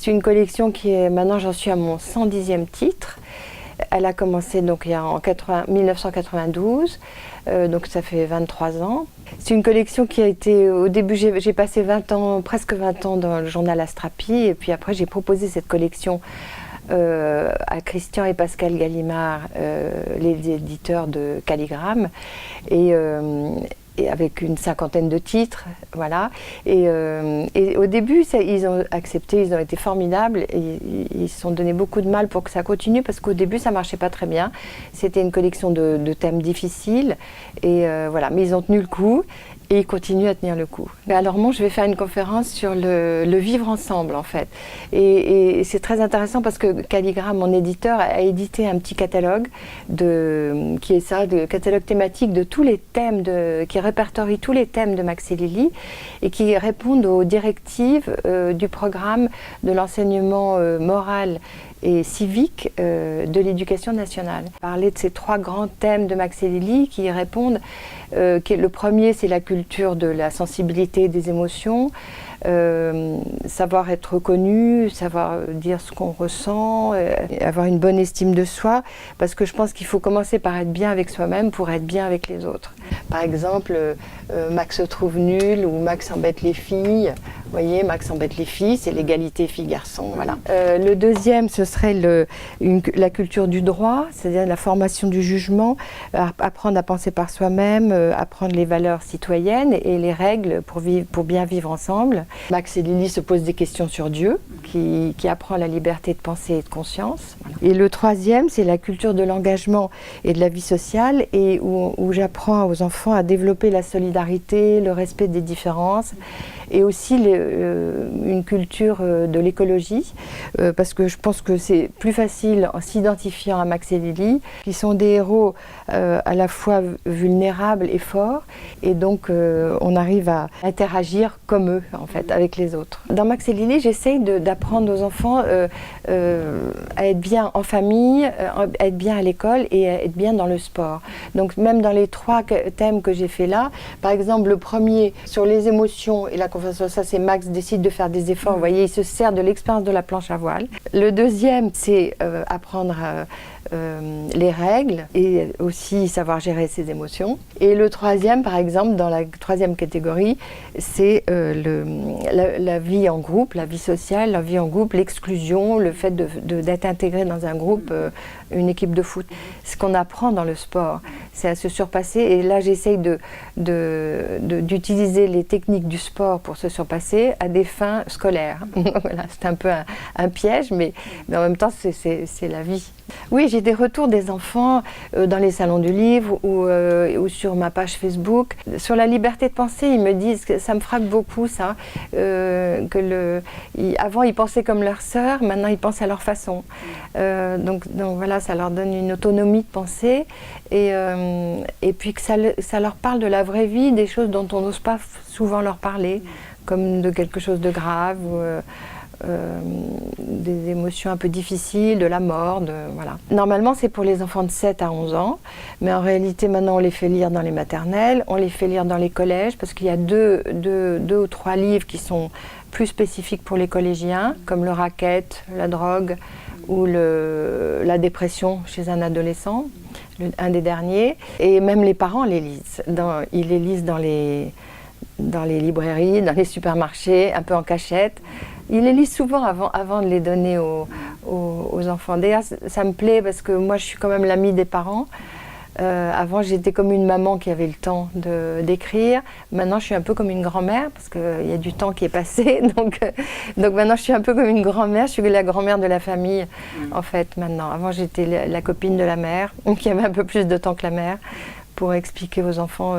C'est une collection qui est, maintenant j'en suis à mon 110e titre. Elle a commencé donc en 1992, donc ça fait 23 ans. C'est une collection qui a été, au début j'ai passé 20 ans, presque 20 ans dans le journal Astrapi, et puis après j'ai proposé cette collection à Christian et Pascal Gallimard, les éditeurs de Calligramme, et avec une 50aine de titres, voilà. Et au début, ils ont accepté, ils ont été formidables, et ils se sont donné beaucoup de mal pour que ça continue, parce qu'au début, ça marchait pas très bien. C'était une collection de thèmes difficiles, et voilà. Mais ils ont tenu le coup, et ils continuent à tenir le coup. Alors moi, je vais faire une conférence sur le vivre ensemble, en fait. Et c'est très intéressant parce que Calligramme, mon éditeur, a édité un petit catalogue qui est ça, le catalogue thématique de tous les thèmes, qui répertorie tous les thèmes de Max et Lily et qui répondent aux directives du programme de l'enseignement moral et civique de l'éducation nationale. Parler de ces 3 grands thèmes de Max et Lily qui y répondent. Le premier, c'est la culture de la sensibilité des émotions, savoir être reconnu, savoir dire ce qu'on ressent, avoir une bonne estime de soi, parce que je pense qu'il faut commencer par être bien avec soi-même pour être bien avec les autres. Par exemple, Max se trouve nul ou Max embête les filles. Vous voyez, Max embête les filles, c'est l'égalité filles-garçons. Voilà. Le deuxième, ce serait la culture du droit, c'est-à-dire la formation du jugement, apprendre à penser par soi-même, apprendre les valeurs citoyennes et les règles pour bien vivre ensemble. Max et Lily se posent des questions sur Dieu, qui apprend la liberté de pensée et de conscience. Voilà. Et le troisième, c'est la culture de l'engagement et de la vie sociale, et où j'apprends aux enfants à développer la solidarité, le respect des différences, et aussi une culture de l'écologie, parce que je pense que c'est plus facile en s'identifiant à Max et Lily, qui sont des héros à la fois vulnérables et forts, et donc on arrive à interagir comme eux, en fait, avec les autres. Dans Max et Lily, j'essaye d'apprendre aux enfants à être bien en famille, à être bien à l'école et à être bien dans le sport. Donc même dans les 3 thèmes que j'ai fait là, par exemple le premier sur les émotions et la confiance, ça c'est Max décide de faire des efforts, vous voyez, il se sert de l'expérience de la planche à voile. Le deuxième, c'est apprendre les règles et aussi savoir gérer ses émotions. Et le troisième, par exemple, dans la 3e catégorie, c'est la vie en groupe, la vie sociale, la vie en groupe, l'exclusion, le fait d'être intégré dans un groupe, une équipe de foot. Ce qu'on apprend dans le sport, c'est à se surpasser. Et là, j'essaye d'utiliser les techniques du sport pour se surpasser à des fins scolaires. Voilà, c'est un peu un piège, mais en même temps, c'est la vie. Oui, j'ai des retours des enfants dans les salons du livre ou sur ma page Facebook. Sur la liberté de penser, ils me disent que ça me frappe beaucoup, ça. Avant, ils pensaient comme leur sœur, maintenant, ils pensent à leur façon. Donc voilà, ça leur donne une autonomie de pensée et puis que ça leur parle de la vraie vie, des choses dont on n'ose pas souvent leur parler, comme de quelque chose de grave. Des émotions un peu difficiles, de la mort, voilà. Normalement, c'est pour les enfants de 7 à 11 ans, mais en réalité, maintenant, on les fait lire dans les maternelles, on les fait lire dans les collèges, parce qu'il y a deux ou 3 livres qui sont plus spécifiques pour les collégiens, comme le racket, la drogue ou la dépression chez un adolescent, un des derniers. Et même les parents les lisent. Ils les lisent dans les librairies, dans les supermarchés, un peu en cachette. Ils les lisent souvent avant de les donner aux enfants. D'ailleurs, ça me plaît parce que moi, je suis quand même l'amie des parents. Avant, j'étais comme une maman qui avait le temps d'écrire. Maintenant, je suis un peu comme une grand-mère parce qu'il y a du temps qui est passé. Donc maintenant, je suis un peu comme une grand-mère. Je suis la grand-mère de la famille, en fait, maintenant. Avant, j'étais la copine de la mère, qui avait un peu plus de temps que la mère, pour expliquer aux enfants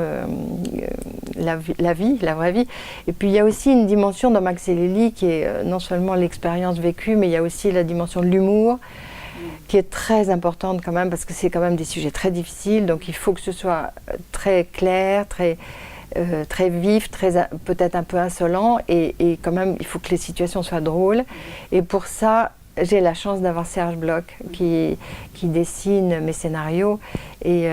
la vie, la vraie vie. Et puis il y a aussi une dimension dans Max et Lily qui est non seulement l'expérience vécue, mais il y a aussi la dimension de l'humour qui est très importante quand même, parce que c'est quand même des sujets très difficiles, donc il faut que ce soit très clair, très vif, peut-être un peu insolent, et quand même il faut que les situations soient drôles. Et pour ça, j'ai la chance d'avoir Serge Bloch qui dessine mes scénarios et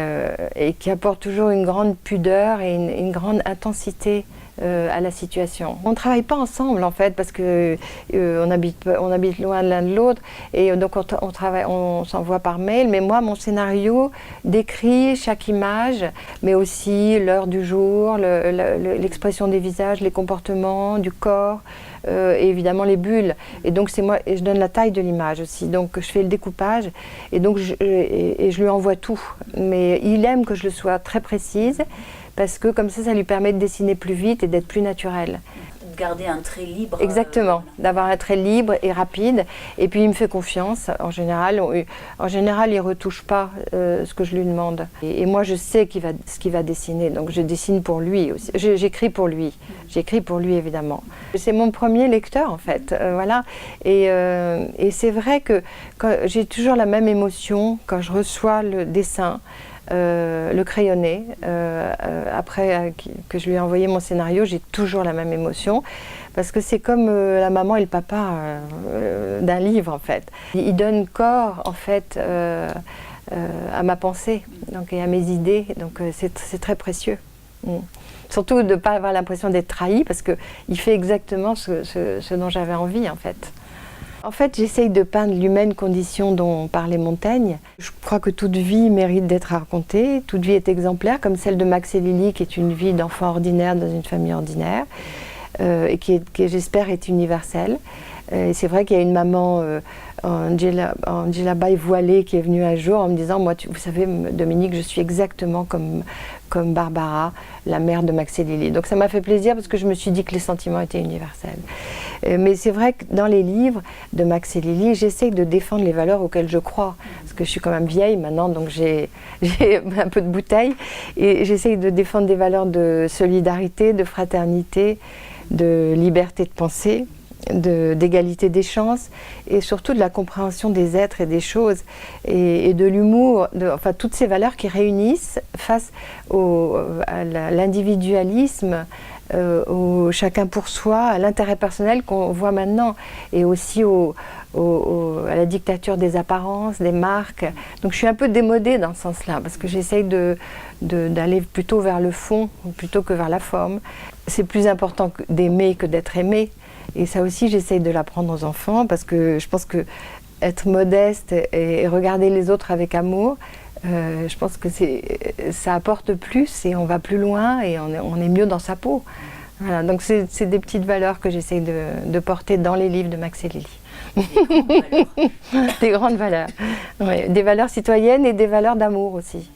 qui apporte toujours une grande pudeur et une grande intensité à la situation. On ne travaille pas ensemble en fait parce que on habite loin l'un de l'autre et donc on s'envoie par mail. Mais moi, mon scénario décrit chaque image, mais aussi l'heure du jour, l'expression des visages, les comportements du corps. Et évidemment les bulles, et donc c'est moi, et je donne la taille de l'image aussi, donc je fais le découpage et donc je lui envoie tout, mais il aime que je le sois très précise parce que comme ça lui permet de dessiner plus vite et d'être plus naturel. Garder un trait libre. Exactement, d'avoir un trait libre et rapide. Et puis il me fait confiance. En général, il retouche pas ce que je lui demande. Et moi, je sais ce qu'il va dessiner. Donc je dessine pour lui aussi. J'écris pour lui. J'écris pour lui évidemment. C'est mon premier lecteur en fait. Voilà. Et c'est vrai que j'ai toujours la même émotion quand je reçois le dessin. Le crayonné, après que je lui ai envoyé mon scénario, j'ai toujours la même émotion parce que c'est comme la maman et le papa d'un livre en fait. Il donne corps en fait à ma pensée donc, et à mes idées, donc c'est très précieux. Surtout de ne pas avoir l'impression d'être trahi parce qu'il fait exactement ce dont j'avais envie en fait. En fait, j'essaye de peindre l'humaine condition dont parlait Montaigne. Je crois que toute vie mérite d'être racontée, toute vie est exemplaire, comme celle de Max et Lily, qui est une vie d'enfant ordinaire dans une famille ordinaire, et qui j'espère, est universelle. Et c'est vrai qu'il y a une maman, Angela Bay voilée, qui est venue un jour en me disant « Moi, vous savez, Dominique, je suis exactement comme Barbara, la mère de Max et Lily. » Donc ça m'a fait plaisir parce que je me suis dit que les sentiments étaient universels. Mais c'est vrai que dans les livres de Max et Lily, j'essaie de défendre les valeurs auxquelles je crois. Parce que je suis quand même vieille maintenant, donc j'ai un peu de bouteille. Et j'essaie de défendre des valeurs de solidarité, de fraternité, de liberté de pensée, d'égalité des chances et surtout de la compréhension des êtres et des choses et de l'humour, enfin toutes ces valeurs qui réunissent face à l'individualisme, au chacun pour soi, à l'intérêt personnel qu'on voit maintenant et aussi à la dictature des apparences, des marques. Donc je suis un peu démodée dans ce sens-là parce que j'essaye d'aller plutôt vers le fond plutôt que vers la forme. C'est plus important d'aimer que d'être aimé. Et ça aussi, j'essaye de l'apprendre aux enfants parce que je pense que être modeste et regarder les autres avec amour, je pense que ça apporte plus et on va plus loin et on est mieux dans sa peau. Voilà, donc c'est des petites valeurs que j'essaye de porter dans les livres de Max et Lily. Des grandes valeurs. Ouais, des valeurs citoyennes et des valeurs d'amour aussi.